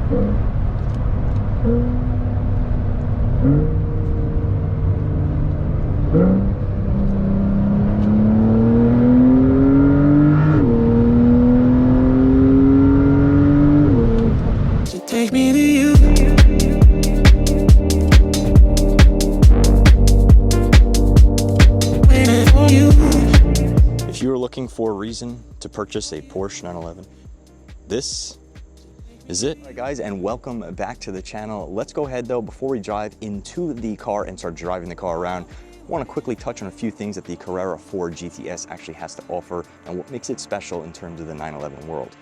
Take me to you. Waiting for you. If you are looking for a reason to purchase a Porsche 911, this is it. All right, guys, and welcome back to the channel. Let's go ahead though, before we drive into the car and start driving the car around, I want to quickly touch on a few things that the Carrera 4 GTS actually has to offer and what makes it special in terms of the 911 world.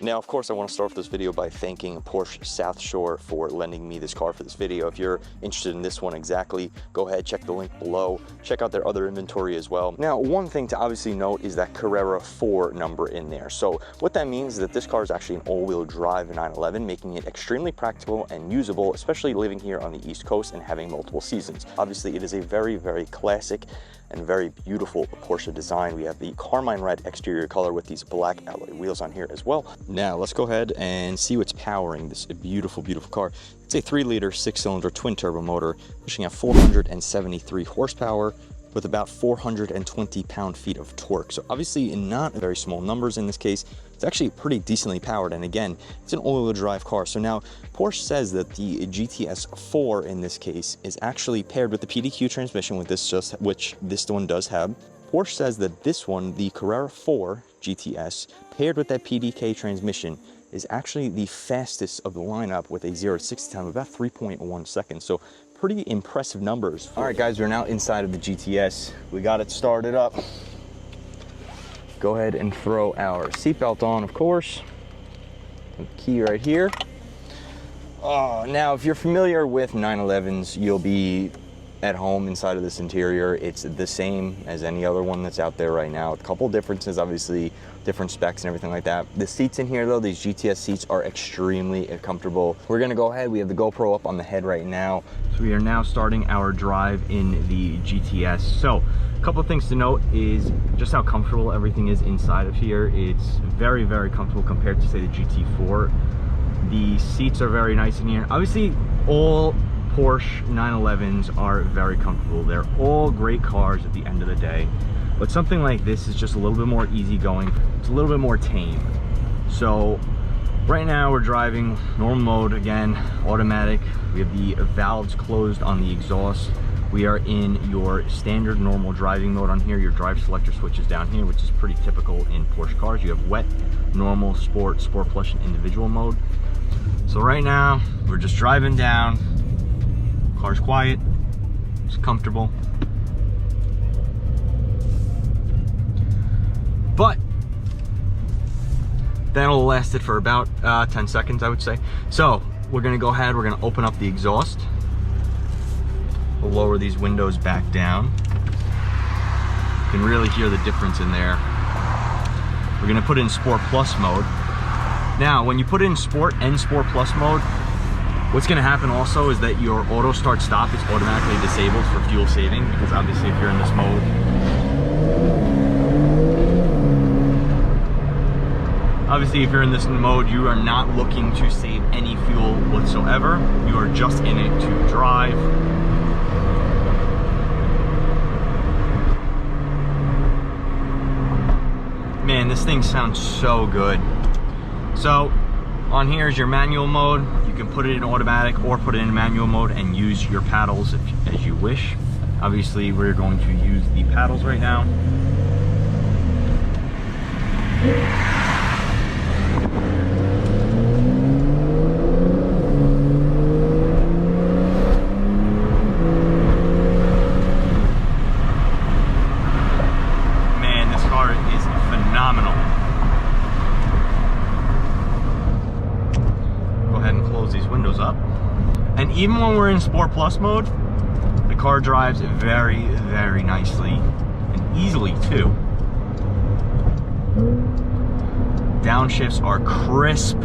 Now, of course, I want to start off this video by thanking Porsche South Shore for lending me this car for this video. If you're interested in this one exactly, go ahead, check the link below. Check out their other inventory as well. Now, one thing to obviously note is that Carrera 4 number in there. So what that means is that this car is actually an all-wheel drive 911, making it extremely practical and usable, especially living here on the East Coast and having multiple seasons. Obviously, it is a very, very classic and very beautiful Porsche design. We have the carmine red exterior color with these black alloy wheels on here as well. Now let's go ahead and see what's powering this beautiful, beautiful car. It's a 3-liter 6-cylinder twin turbo motor pushing out 473 horsepower with about 420 pound-feet of torque. So obviously not very small numbers in this case. It's actually pretty decently powered, and again, it's an all-wheel drive car. So now Porsche says that the GTS 4 in this case is actually paired with the PDQ transmission with this, which this one does have. Porsche says that this one, the Carrera 4 GTS, paired with that PDK transmission, is actually the fastest of the lineup with a 0 to 60 time of about 3.1 seconds. So pretty impressive numbers. All right, guys, we're now inside of the GTS. We got it started up. Go ahead and throw our seatbelt on, of course. The key right here. Now, if you're familiar with 911s, you'll be at home inside of this interior. It's the same as any other one that's out there right now. A couple differences, obviously, different specs and everything like that. The seats in here though, these GTS seats are extremely comfortable. We're gonna go ahead, we have the GoPro up on the head right now. So we are now starting our drive in the GTS. So a couple of things to note is just how comfortable everything is inside of here. It's very, very comfortable compared to say the GT4. The seats are very nice in here. Obviously, all Porsche 911s are very comfortable. They're all great cars at the end of the day, but something like this is just a little bit more easygoing. It's a little bit more tame. So right now we're driving normal mode, again, automatic. We have the valves closed on the exhaust. We are in your standard normal driving mode on here. Your drive selector switch is down here, which is pretty typical in Porsche cars. You have wet, normal, sport, sport plus, and individual mode. So right now we're just driving down. Car's quiet, it's comfortable. But that'll last it for about 10 seconds, I would say. So we're gonna go ahead, we're gonna open up the exhaust. We'll lower these windows back down. You can really hear the difference in there. We're gonna put it in Sport Plus mode. Now, when you put it in Sport and Sport Plus mode, what's gonna happen also is that your auto start stop is automatically disabled for fuel saving, because obviously if you're in this mode, you are not looking to save any fuel whatsoever. You are just in it to drive. Man, this thing sounds so good. So on here is your manual mode. You can put it in automatic or put it in manual mode and use your paddles as you wish. Obviously, we're going to use the paddles right now. Man, this car is phenomenal. Close these windows up, and even when we're in Sport Plus mode, the car drives very, very nicely and easily too. Downshifts are crisp.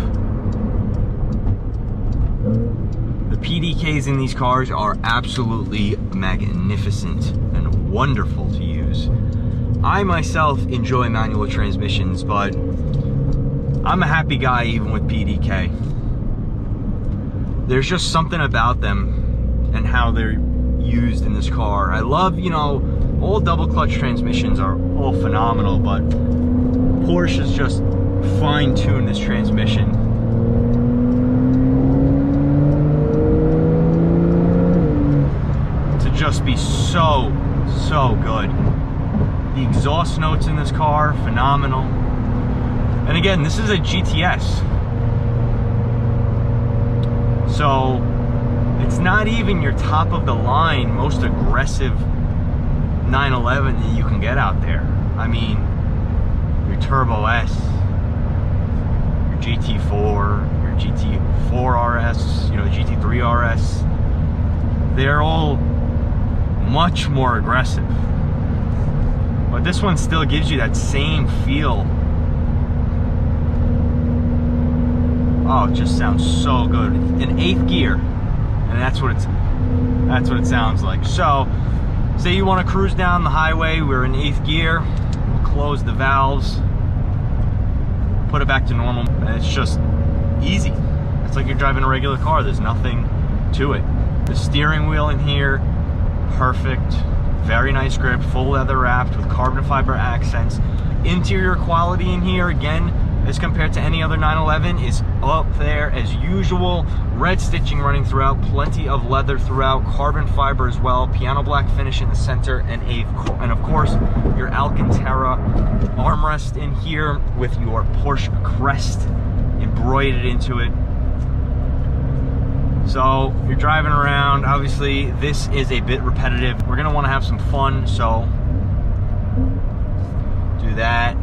The PDKs in these cars are absolutely magnificent and wonderful to use. I myself enjoy manual transmissions, but I'm a happy guy even with PDK. there's just something about them and how they're used in this car. I love, you know, all double clutch transmissions are all phenomenal, but Porsche has just fine-tuned this transmission to just be so good. The exhaust notes in this car, phenomenal. And again, this is a GTS, so it's not even your top of the line, most aggressive 911 that you can get out there. I mean, your Turbo S, your GT4, your GT4 RS, you know, GT3 RS, they're all much more aggressive. But this one still gives you that same feel. Oh, it just sounds so good. In 8th gear, and that's what it sounds like. So, say you want to cruise down the highway, we're in 8th gear, we'll close the valves, put it back to normal, and it's just easy. It's like you're driving a regular car, there's nothing to it. The steering wheel in here, perfect, very nice grip, full leather wrapped with carbon fiber accents. Interior quality in here, again, as compared to any other 911, is up there as usual. Red stitching running throughout, plenty of leather throughout, carbon fiber as well, piano black finish in the center, and of course your Alcantara armrest in here with your Porsche crest embroidered into it. So you're driving around, obviously this is a bit repetitive. We're gonna wanna have some fun, so do that.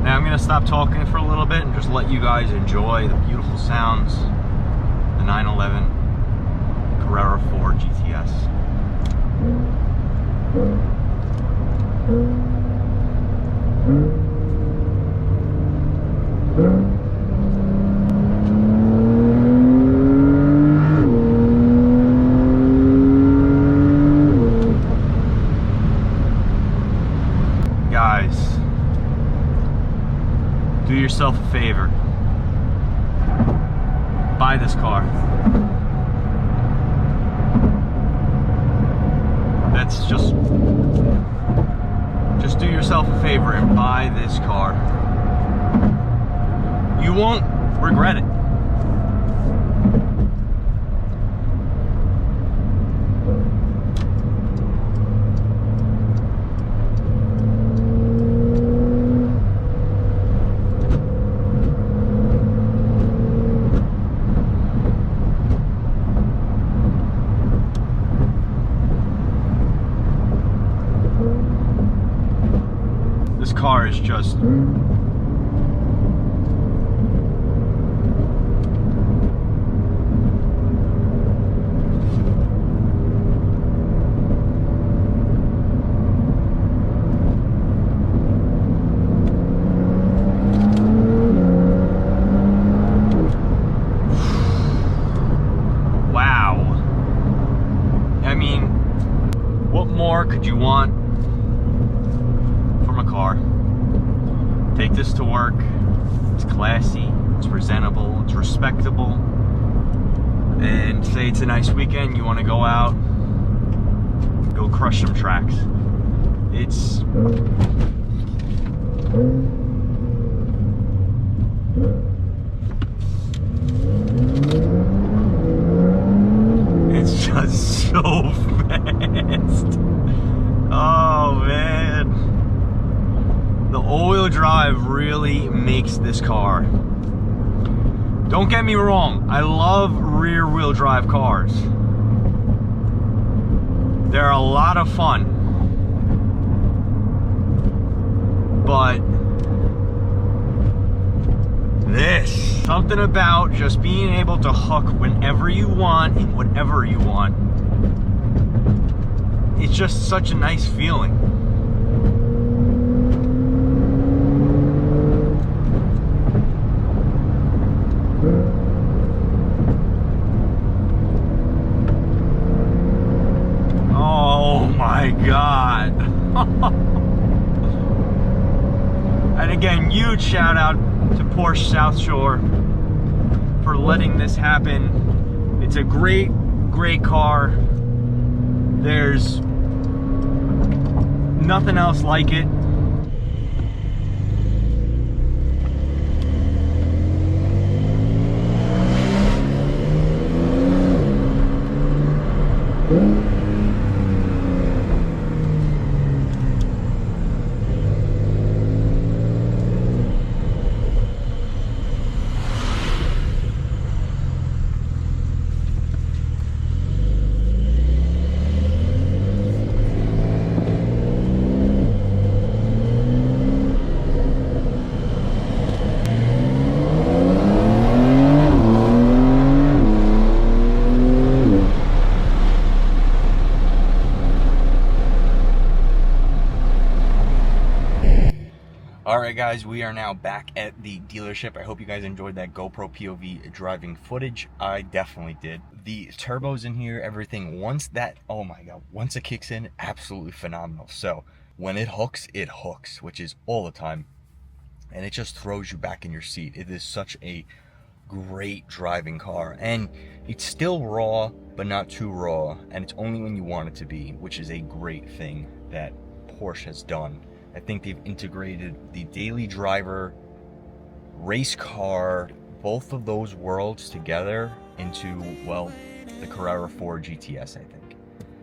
Now I'm going to stop talking for a little bit and just let you guys enjoy the beautiful sounds, the 911 Carrera 4 GTS. Guys, do yourself a favor. Buy this car. That's just do yourself a favor and buy this car. You won't regret it. This car is just wow. I mean, what more could you want from a car? Take this to work. It's classy, it's presentable, it's respectable. And say it's a nice weekend, you want to go out, go crush some tracks. It's just so fast. Oh man. The all-wheel drive really makes this car. Don't get me wrong, I love rear-wheel drive cars. They're a lot of fun. But this, something about just being able to hook whenever you want and whatever you want. It's just such a nice feeling. Again, huge shout out to Porsche South Shore for letting this happen. It's a great car. There's nothing else like it. Alright guys, we are now back at the dealership. I hope you guys enjoyed that GoPro POV driving footage. I definitely did. The turbos in here, everything, once it kicks in, absolutely phenomenal. So when it hooks, which is all the time. And it just throws you back in your seat. It is such a great driving car. And it's still raw, but not too raw. And it's only when you want it to be, which is a great thing that Porsche has done. I think they've integrated the daily driver, race car, both of those worlds together into, well, the Carrera 4 GTS, I think.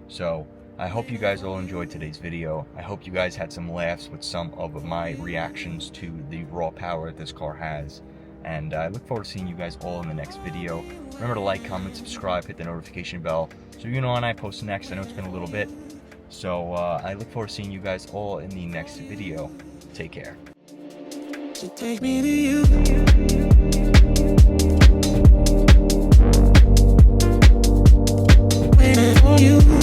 So I hope you guys all enjoyed today's video. I hope you guys had some laughs with some of my reactions to the raw power that this car has. And I look forward to seeing you guys all in the next video. Remember to like, comment, subscribe, hit the notification bell so you know when I post next. I know it's been a little bit. So I look forward to seeing you guys all in the next video. Take care. So take me to you.